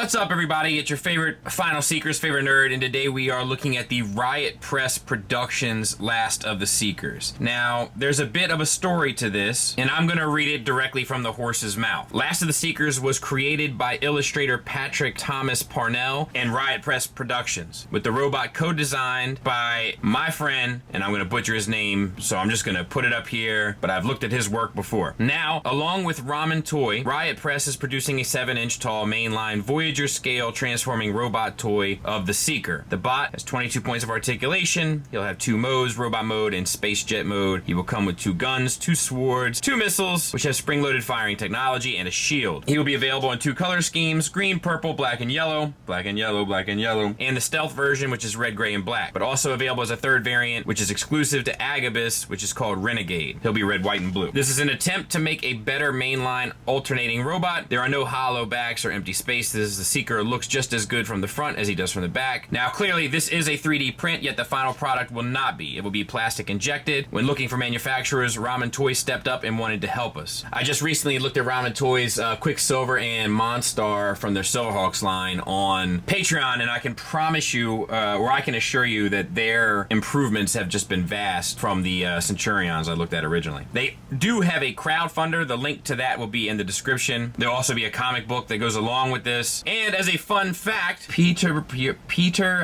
What's up, everybody? It's your favorite Final Seekers, favorite nerd, and today we are looking at the Riot Press Productions Last of the Seekers. Now, there's a bit of a story to this, and I'm gonna read it directly from the horse's mouth. Last of the Seekers was created by illustrator Patrick Thomas Parnell and Riot Press Productions, with the robot co-designed by my friend, and I'm gonna butcher his name, so I'm just gonna put it up here, but I've looked at his work before. Now, along with Ramen Toy, Riot Press is producing a 7-inch tall mainline Voyager scale transforming robot toy of the Seeker. The bot has 22 points of articulation. He'll have 2 modes, robot mode and space jet mode. He will come with 2 guns, 2 swords, 2 missiles, which have spring-loaded firing technology, and a shield. He will be available in 2 color schemes: green, purple, black and yellow, black and yellow, black and yellow, and the stealth version, which is red, gray, and black, but also available as a 3rd variant, which is exclusive to Agabus, which is called Renegade. He'll be red, white, and blue. This is an attempt to make a better mainline alternating robot. There are no hollow backs or empty spaces. The Seeker looks just as good from the front as he does from the back. Now, clearly, this is a 3D print, yet the final product will not be. It will be plastic injected. When looking for manufacturers, Ramen Toys stepped up and wanted to help us. I just recently looked at Ramen Toys' Quicksilver and Monstar from their Silverhawks line on Patreon, and I can promise you, or I can assure you, that their improvements have just been vast from the Centurions I looked at originally. They do have a crowdfunder. The link to that will be in the description. There'll also be a comic book that goes along with this. And as a fun fact, Peter,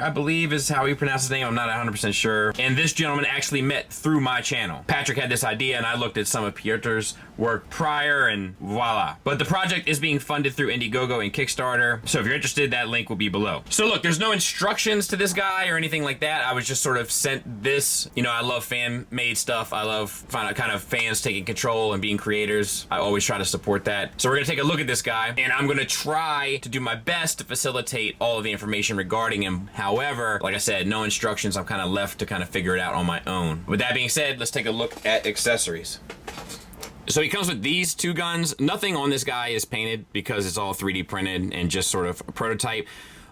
I believe is how he pronounced his name. I'm not 100% sure. And this gentleman actually met through my channel. Patrick had this idea, and I looked at some of Pieter's work prior, and voila. But the project is being funded through Indiegogo and Kickstarter, so if you're interested, that link will be below. So look, there's no instructions to this guy or anything like that. I was just sort of sent this. You know, I love fan-made stuff. I love kind of fans taking control and being creators. I always try to support that. So we're gonna take a look at this guy, and I'm gonna try to do my best to facilitate all of the information regarding him. However, like I said, no instructions. I'm kind of left to kind of figure it out on my own. With that being said, let's take a look at accessories. So he comes with these 2 guns. Nothing on this guy is painted because it's all 3D printed and just sort of a prototype.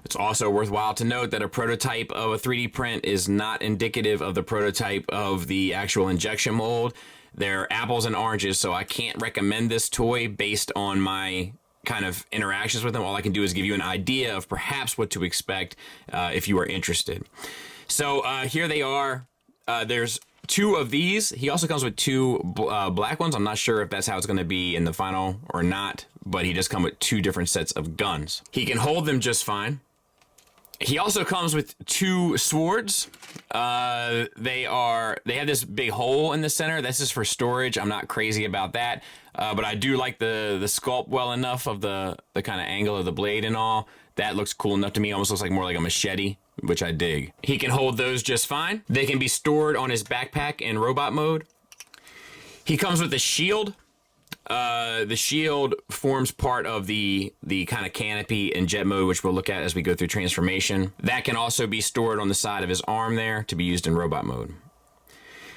It's also worthwhile to note that a prototype of a 3D print is not indicative of the prototype of the actual injection mold. They're apples and oranges, so I can't recommend this toy based on my kind of interactions with them. All I can do is give you an idea of perhaps what to expect if you are interested. So here they are. There's 2 of these. He also comes with 2 black ones. I'm not sure if that's how it's going to be in the final or not, but he does come with 2 different sets of guns. He can hold them just fine. He also comes with 2 swords. They have this big hole in the center. This is for storage. I'm not crazy about that, but I do like the sculpt well enough of the kind of angle of the blade and all. That looks cool enough to me. Almost looks like more like a machete, which I dig. He can hold those just fine. They can be stored on his backpack in robot mode. He comes with a shield. The shield forms part of the kind of canopy and jet mode, which we'll look at as we go through transformation. That can also be stored on the side of his arm there to be used in robot mode.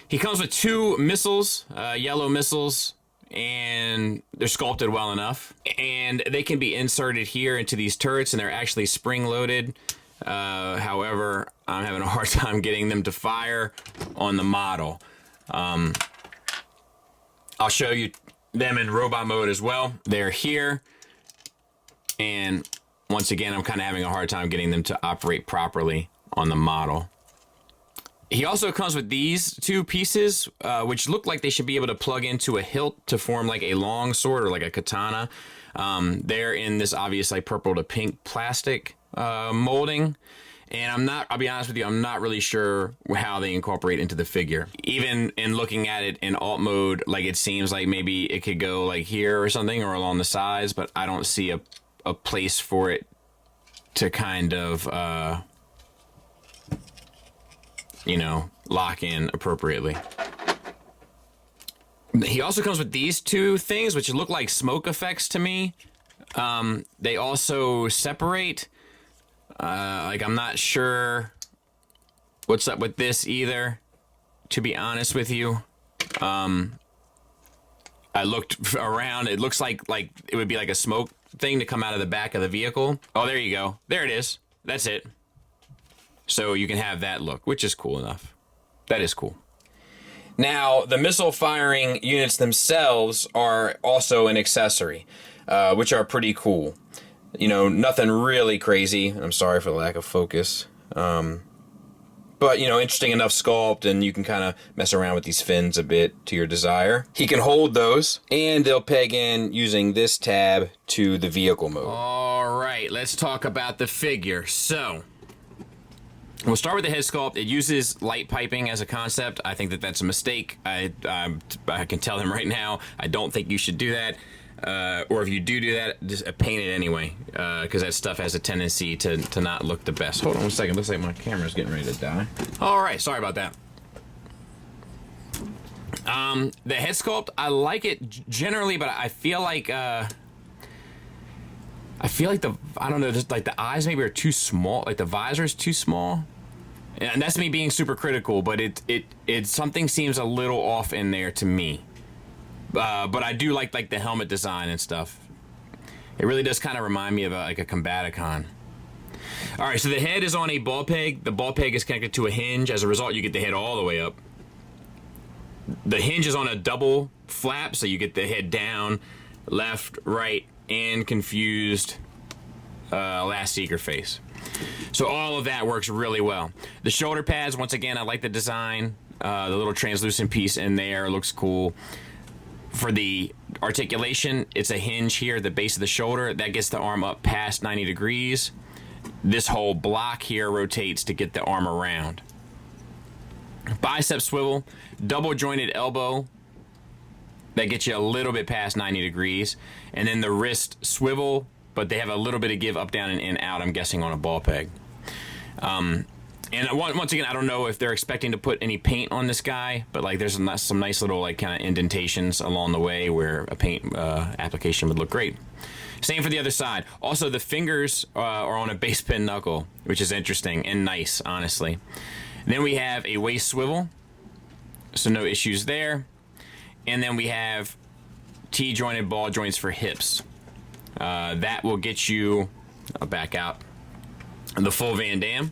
He comes with 2 missiles, yellow missiles, and they're sculpted well enough. And they can be inserted here into these turrets, and they're actually spring-loaded. However, I'm having a hard time getting them to fire on the model. I'll show you them in robot mode as well. They're here, and once again, I'm kind of having a hard time getting them to operate properly on the model. He also comes with these 2 pieces, which look like they should be able to plug into a hilt to form like a long sword or like a katana. They're in this obvious like purple to pink plastic molding. And I'll be honest with you, I'm not really sure how they incorporate into the figure. Even in looking at it in alt mode, like it seems like maybe it could go like here or something or along the sides, but I don't see a place for it to kind of, you know, lock in appropriately. He also comes with these 2 things, which look like smoke effects to me. They also separate. Like, I'm not sure what's up with this either, to be honest with you. I looked around. It looks like it would be like a smoke thing to come out of the back of the vehicle. Oh, there you go. There it is. That's it. So you can have that look, which is cool enough. That is cool. Now, the missile firing units themselves are also an accessory, which are pretty cool. You know, nothing really crazy. I'm sorry for the lack of focus. But, you know, interesting enough sculpt, and you can kind of mess around with these fins a bit to your desire. He can hold those, and they'll peg in using this tab to the vehicle mode. All right, let's talk about the figure. So, we'll start with the head sculpt. It uses light piping as a concept. I think that that's a mistake. I can tell him right now, I don't think you should do that. Or if you do that, just paint it anyway, because that stuff has a tendency to not look the best. Hold on one second. Looks like my camera's getting ready to die. All right, sorry about that. The head sculpt, I like it generally, but I feel like I don't know, just like the eyes maybe are too small, like the visor is too small. And that's me being super critical, but it something seems a little off in there to me. But I do like the helmet design and stuff. It really does kind of remind me of like a Combaticon. All right, so the head is on a ball peg. The ball peg is connected to a hinge. As a result, you get the head all the way up. The hinge is on a double flap, so you get the head down, left, right, and confused last seeker face. So all of that works really well. The shoulder pads, once again, I like the design. The little translucent piece in there looks cool. For the articulation, it's a hinge here at the base of the shoulder. That gets the arm up past 90 degrees. This whole block here rotates to get the arm around. Bicep swivel, double jointed elbow. That gets you a little bit past 90 degrees. And then the wrist swivel, but they have a little bit of give up, down, and out, I'm guessing, on a ball peg. And once again, I don't know if they're expecting to put any paint on this guy, but like there's some nice little like kind of indentations along the way where a paint application would look great. Same for the other side. Also, the fingers are on a base pin knuckle, which is interesting and nice, honestly. Then we have a waist swivel, so no issues there. And then we have T-jointed ball joints for hips. That will get you, I'll back out, the full Van Damme.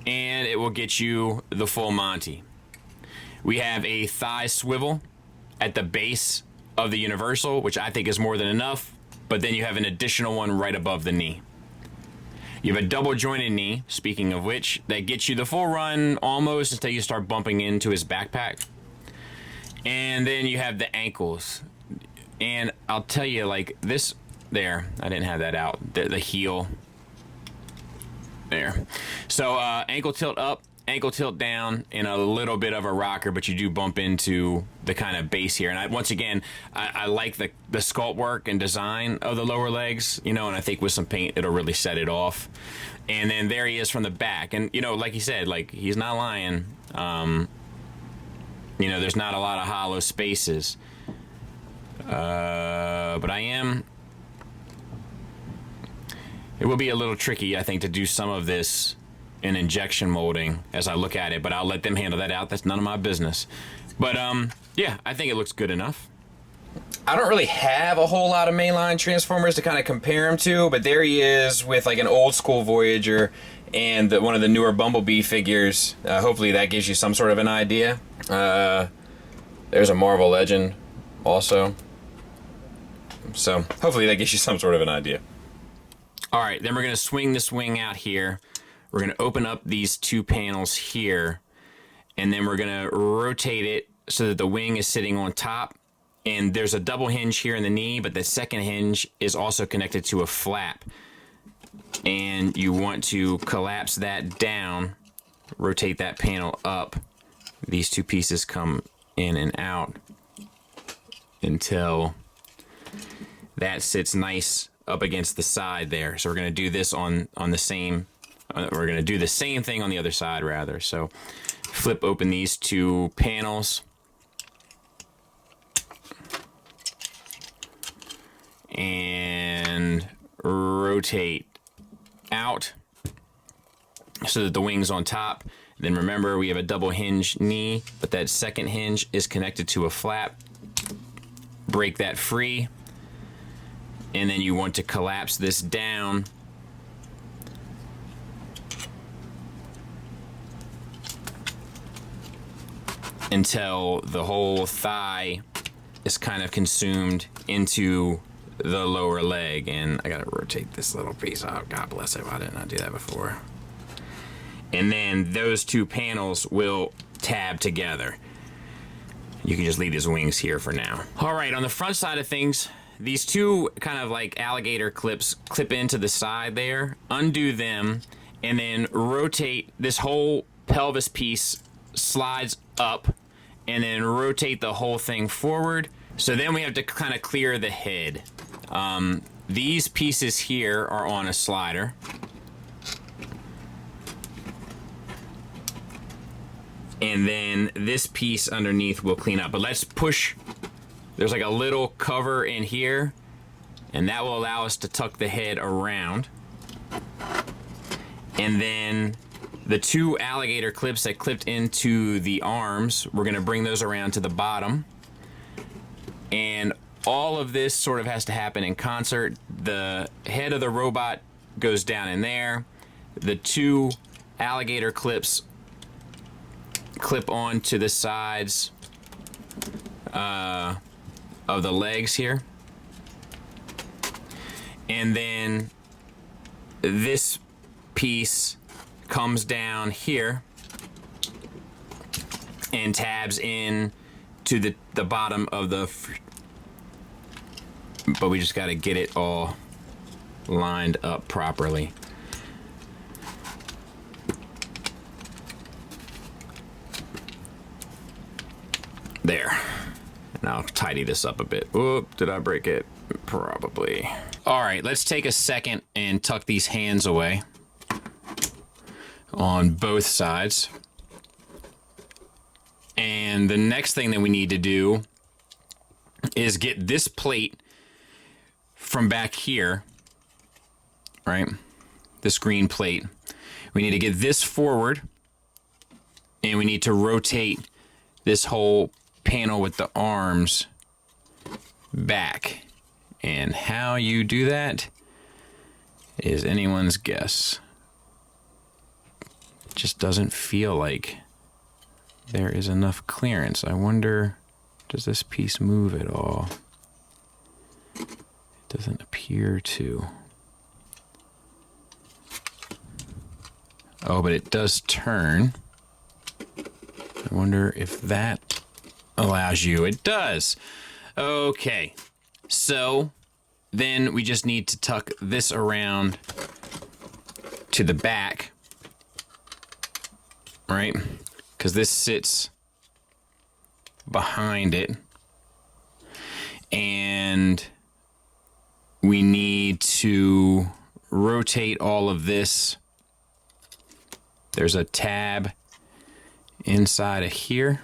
And it will get you the full Monty. We have a thigh swivel at the base of the universal, which I think is more than enough, but then you have an additional one right above the knee. You have a double jointed knee, speaking of which, that gets you the full run almost until you start bumping into his backpack. And then you have the ankles. And I'll tell you, like this, there, I didn't have that out, the heel. There. So ankle tilt up, ankle tilt down, and a little bit of a rocker, but you do bump into the kind of base here. And once again, I like the sculpt work and design of the lower legs, you know, and I think with some paint, it'll really set it off. And then there he is from the back. And, you know, like he said, like he's not lying. You know, there's not a lot of hollow spaces. But it will be a little tricky, I think, to do some of this in injection molding as I look at it, but I'll let them handle that out. That's none of my business. But, yeah, I think it looks good enough. I don't really have a whole lot of mainline Transformers to kind of compare him to, but there he is with, like, an old-school Voyager and one of the newer Bumblebee figures. Hopefully that gives you some sort of an idea. There's a Marvel Legend also. So, hopefully that gives you some sort of an idea. All right, then we're going to swing this wing out here. We're going to open up these two panels here, and then we're going to rotate it so that the wing is sitting on top. And there's a double hinge here in the knee, but the second hinge is also connected to a flap. And you want to collapse that down, rotate that panel up. These two pieces come in and out until that sits nice up against the side there. So we're going to do this on the same, we're going to do the same thing on the other side rather. So flip open these two panels. And rotate out so that the wing's on top. Then remember, we have a double hinge knee, but that second hinge is connected to a flap. Break that free. And then you want to collapse this down until the whole thigh is kind of consumed into the lower leg. And I gotta rotate this little piece out. God bless it, why didn't I do that before? And then those two panels will tab together. You can just leave his wings here for now. All right, on the front side of things, these two kind of like alligator clips clip into the side there. Undo them, and then rotate this whole pelvis piece, slides up, and then rotate the whole thing forward. So then we have to kind of clear the head. These pieces here are on a slider. And then this piece underneath will clean up. But let's push, there's like a little cover in here, and that will allow us to tuck the head around. And then the two alligator clips that clipped into the arms, we're gonna bring those around to the bottom. And all of this sort of has to happen in concert. The head of the robot goes down in there. The two alligator clips clip on to the sides of the legs here. And then this piece comes down here and tabs in to the bottom of the, but we just got to get it all lined up properly. There. And I'll tidy this up a bit. Oop, did I break it? Probably. All right, let's take a second and tuck these hands away on both sides. And the next thing that we need to do is get this plate from back here, right? This green plate. We need to get this forward, and we need to rotate this whole panel with the arms back. And how you do that is anyone's guess. It just doesn't feel like there is enough clearance. I wonder, does this piece move at all? It doesn't appear to. Oh, but it does turn. I wonder if that allows you. It does. Okay. So then we just need to tuck this around to the back, right? Because this sits behind it. And we need to rotate all of this. There's a tab inside of here.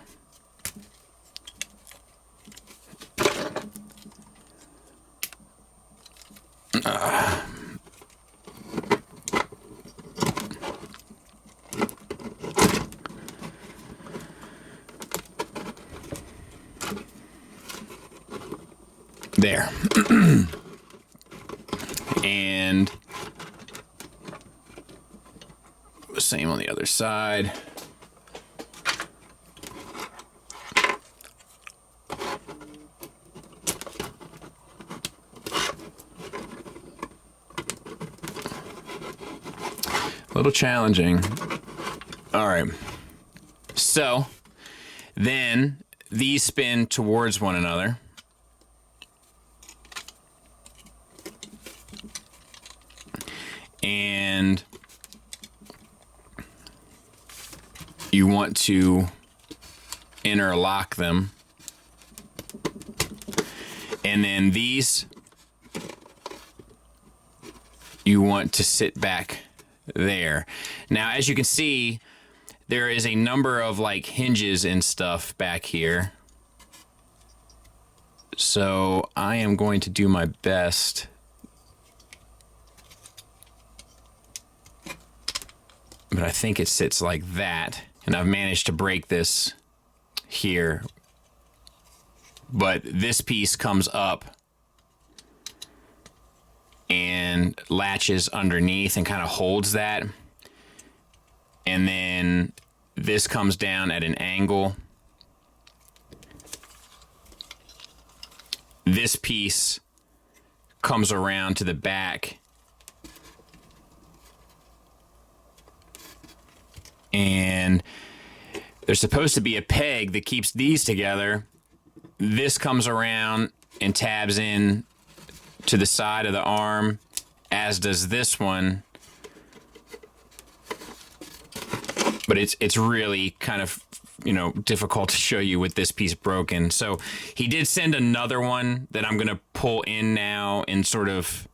There. And same on the other side. A little challenging. All right. So then these spin towards one another. And you want to interlock them. And then these you want to sit back there. Now, as you can see, there is a number of like hinges and stuff back here. So I am going to do my best. But I think it sits like that. And I've managed to break this here. But this piece comes up and latches underneath and kind of holds that. And then this comes down at an angle. This piece comes around to the back. And there's supposed to be a peg that keeps these together. This comes around and tabs in to the side of the arm, as does this one. But it's really kind of, you know, difficult to show you with this piece broken. So he did send another one that I'm going to pull in now and sort of,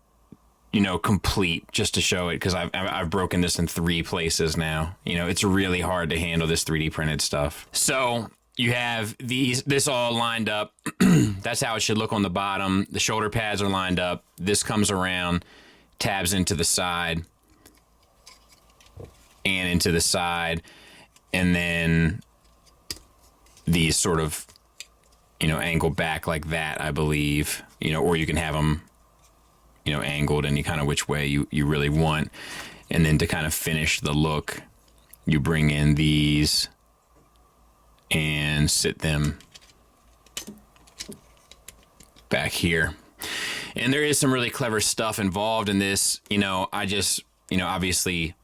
you know, complete, just to show it, because I've broken this in 3 places now. You know, it's really hard to handle this 3D printed stuff. So you have this all lined up. That's how it should look on the bottom. The shoulder pads are lined up. This comes around, tabs into the side and into the side, and then these sort of, you know, angle back like that, I believe, you know, or you can have them, you know, angled any kind of which way you really want. And then to kind of finish the look, you bring in these and sit them back here. And there is some really clever stuff involved in this. You know, I just, you know, obviously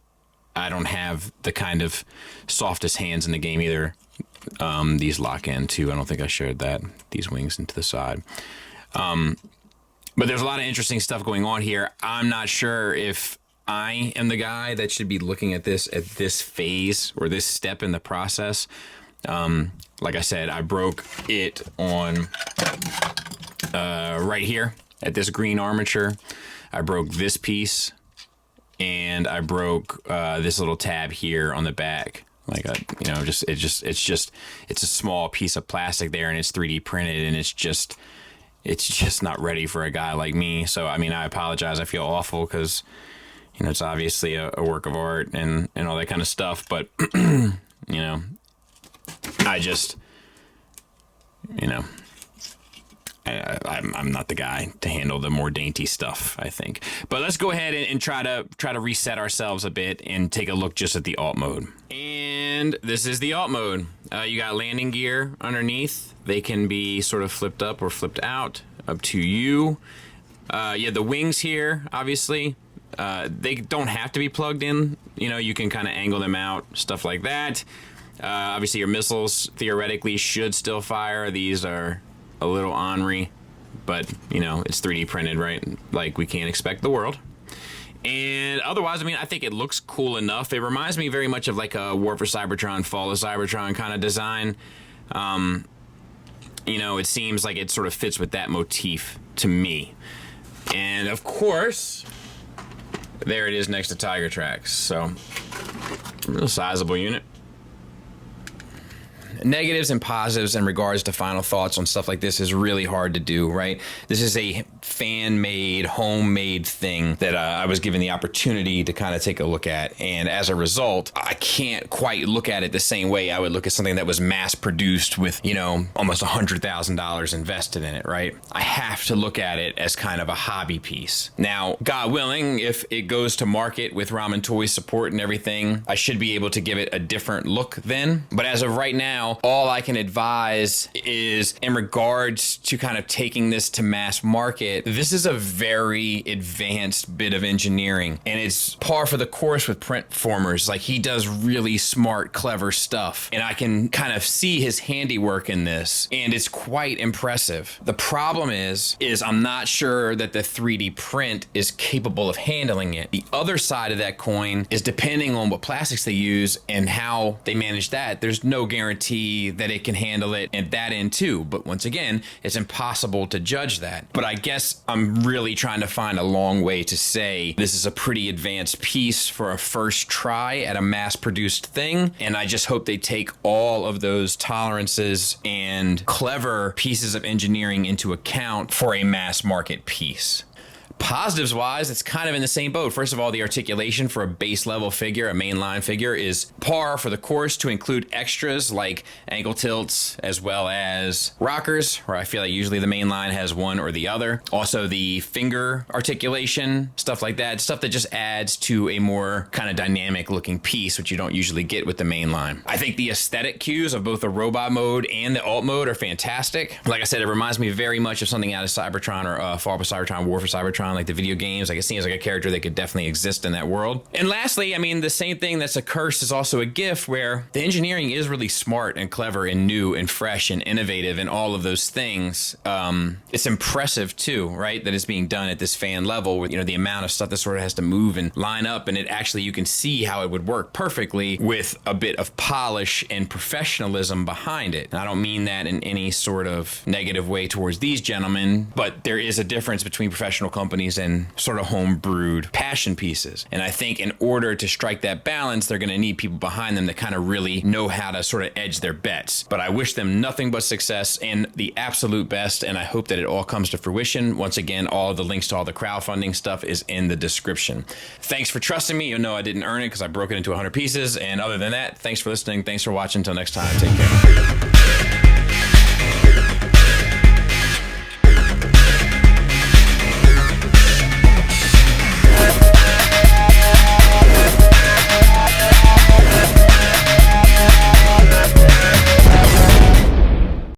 I don't have the kind of softest hands in the game either. These lock in too. I don't think I shared that. These wings into the side. But there's a lot of interesting stuff going on here. I'm not sure if I am the guy that should be looking at this phase or this step in the process. Like I said, I broke it on right here at this green armature. I broke this piece, and I broke this little tab here on the back. Like you know, it's a small piece of plastic there, and it's 3D printed, and it's just not ready for a guy like me. So, I mean, I apologize. I feel awful because, you know, it's obviously a work of art and all that kind of stuff. But, you know, I just, you know, I'm not the guy to handle the more dainty stuff, I think. But let's go ahead and try to reset ourselves a bit and take a look just at the alt mode. And this is the alt mode. You got landing gear underneath. They can be sort of flipped up or flipped out, up to you. Yeah, the wings here, obviously, they don't have to be plugged in. You know, you can kind of angle them out, stuff like that. Obviously, your missiles theoretically should still fire. These are a little ornery, but, you know, it's 3D printed, right? Like, we can't expect the world. And otherwise, I mean, I think it looks cool enough. It reminds me very much of like a War for Cybertron, Fall of Cybertron kind of design. You know, it seems like it sort of fits with that motif to me. And of course, there it is next to Tiger Tracks. So, real sizable unit. Negatives and positives in regards to final thoughts on stuff like this is really hard to do, right? This is a fan-made, homemade thing that I was given the opportunity to kind of take a look at. And as a result, I can't quite look at it the same way I would look at something that was mass-produced with, you know, almost $100,000 invested in it, right? I have to look at it as kind of a hobby piece. Now, God willing, if it goes to market with Ramen Toys support and everything, I should be able to give it a different look then. But as of right now, all I can advise is in regards to kind of taking this to mass market, this is a very advanced bit of engineering, and it's par for the course with print formers. Like, he does really smart, clever stuff, and I can kind of see his handiwork in this, and it's quite impressive. The problem is I'm not sure that the 3D print is capable of handling it. The other side of that coin is depending on what plastics they use and how they manage that. There's no guarantee that it can handle it at that end too. But once again, it's impossible to judge that. But I guess I'm really trying to find a long way to say this is a pretty advanced piece for a first try at a mass-produced thing. And I just hope they take all of those tolerances and clever pieces of engineering into account for a mass market piece. Positives wise, it's kind of in the same boat. First of all, the articulation for a base level figure, a mainline figure, is par for the course to include extras like ankle tilts as well as rockers, where I feel like usually the mainline has one or the other. Also the finger articulation, stuff like that, stuff that just adds to a more kind of dynamic looking piece, which you don't usually get with the mainline. I think the aesthetic cues of both the robot mode and the alt mode are fantastic. Like I said, it reminds me very much of something out of Cybertron or Fall for Cybertron, War for Cybertron. Cybertron, like the video games. Like it seems like a character that could definitely exist in that world. And lastly, I mean, the same thing that's a curse is also a gift, where the engineering is really smart and clever and new and fresh and innovative and all of those things. It's impressive too, right? That it's being done at this fan level with, you know, the amount of stuff that sort of has to move and line up, and it actually, you can see how it would work perfectly with a bit of polish and professionalism behind it. And I don't mean that in any sort of negative way towards these gentlemen, but there is a difference between professional companies and sort of home-brewed passion pieces. And I think in order to strike that balance, they're going to need people behind them that kind of really know how to sort of edge their bets. But I wish them nothing but success and the absolute best, and I hope that it all comes to fruition. Once again, all of the links to all the crowdfunding stuff is in the description. Thanks for trusting me. You know I didn't earn it because I broke it into 100 pieces. And other than that, thanks for listening. Thanks for watching. Until next time, take care.